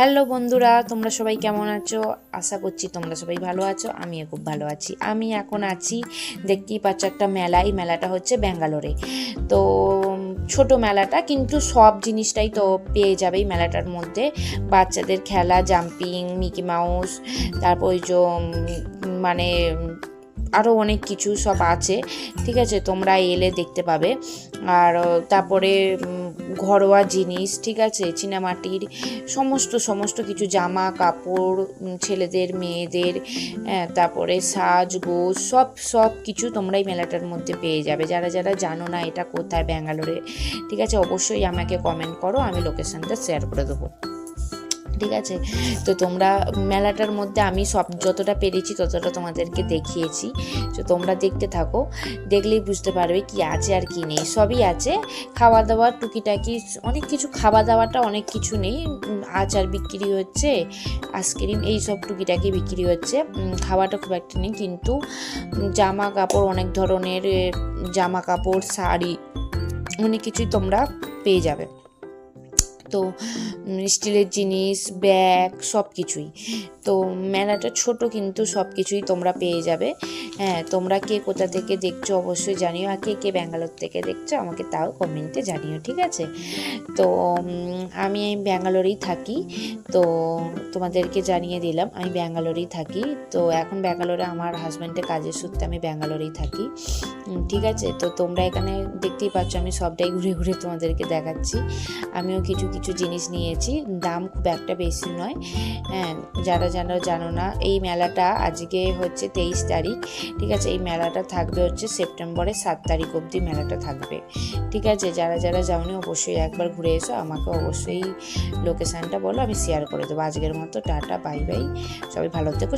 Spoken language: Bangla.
হ্যালো বন্ধুরা, তোমরা সবাই কেমন আছো? আশা করছি তোমরা সবাই ভালো আছো। আমিও খুব ভালো আছি। আমি এখন আছি, দেখতেই পাচ্ছ, একটা মেলা। এই মেলাটা হচ্ছে ব্যাঙ্গালোরে। তো ছোট মেলাটা, কিন্তু সব জিনিসটাই তো পেয়ে যাবে এই মেলাটার মধ্যে। বাচ্চাদের খেলা, জাম্পিং, মিকি মাউস, তারপর ওই যে মানে আরও অনেক কিছু সব আছে। ঠিক আছে, তোমরা এলে দেখতে পাবে। আর তারপরে ঘরোয়া জিনিস, ঠিক আছে, চীনামাটির সমস্ত কিছু, জামা কাপড়, ছেলেদের মেয়েদের, তারপরে সাজগোজ, সব কিছু তোমরা এই মেলাটার মধ্যে পেয়ে যাবে। যারা যারা জানো না এটা কোথায় ব্যাঙ্গালোরে, ঠিক আছে, অবশ্যই আমাকে কমেন্ট করো, আমি লোকেশনটা শেয়ার করে দেবো। ঠিক আছে, তো তোমরা মেলাটার মধ্যে আমি যতটা পেরেছি ততটা তোমাদেরকে দেখিয়েছি। তো তোমরা দেখতে থাকো, দেখলেই বুঝতে পারবে কি আছে আর কি নেই। সবই আছে, খাওয়া দাওয়া টুকিটাকি অনেক কিছু। খাওয়া দাওয়াটা অনেক কিছু নেই, আচার বিক্রি হচ্ছে, আইসক্রিম, এই সব টুকিটাকি বিক্রি হচ্ছে। খাওয়াটা খুব একটা নেই, কিন্তু জামা কাপড়, অনেক ধরনের জামা কাপড়, শাড়ি, অনেক কিছুই তোমরা পেয়ে যাবে। তো স্টিলের জিনিস, ব্যাগ, সব কিছুই। তো মেলাটা ছোট, কিন্তু সব কিছুই তোমরা পেয়ে যাবে। হ্যাঁ, তোমরা কে কোথা থেকে দেখছো অবশ্যই জানিও, আর কে কে ব্যাঙ্গালোর থেকে দেখছো আমাকে তাও কমেন্টে জানিও। ঠিক আছে, তো আমি ব্যাঙ্গালোরেই থাকি, তো তোমাদেরকে জানিয়ে দিলাম আমি ব্যাঙ্গালোরেই থাকি। তো এখন ব্যাঙ্গালোরে আমার হাজব্যান্ডের কাজের সূত্রে আমি ব্যাঙ্গালোরেই থাকি। ঠিক আছে, তো তোমরা এখানে দেখতেই পাচ্ছ, আমি সবটাই ঘুরে ঘুরে তোমাদেরকে দেখাচ্ছি। আমিও কিছু কিছু জিনিস নিয়েছি, দাম খুব একটা বেশি নয়। হ্যাঁ, যারা জানো না, এই মেলাটা আজকে হচ্ছে 23 তারিখ। ঠিক আছে, এই মেলাটা থাকবে হচ্ছে সেপ্টেম্বরের 7 তারিখ অবধি মেলাটা থাকবে। ঠিক আছে, যারা যারা যাওনি অবশ্যই একবার ঘুরে এসো, আমাকে অবশ্যই লোকেশানটা বলো, আমি শেয়ার করে দেবো। আজকের মতো টাটা, বাই বাই, সবাই ভালো থেকো।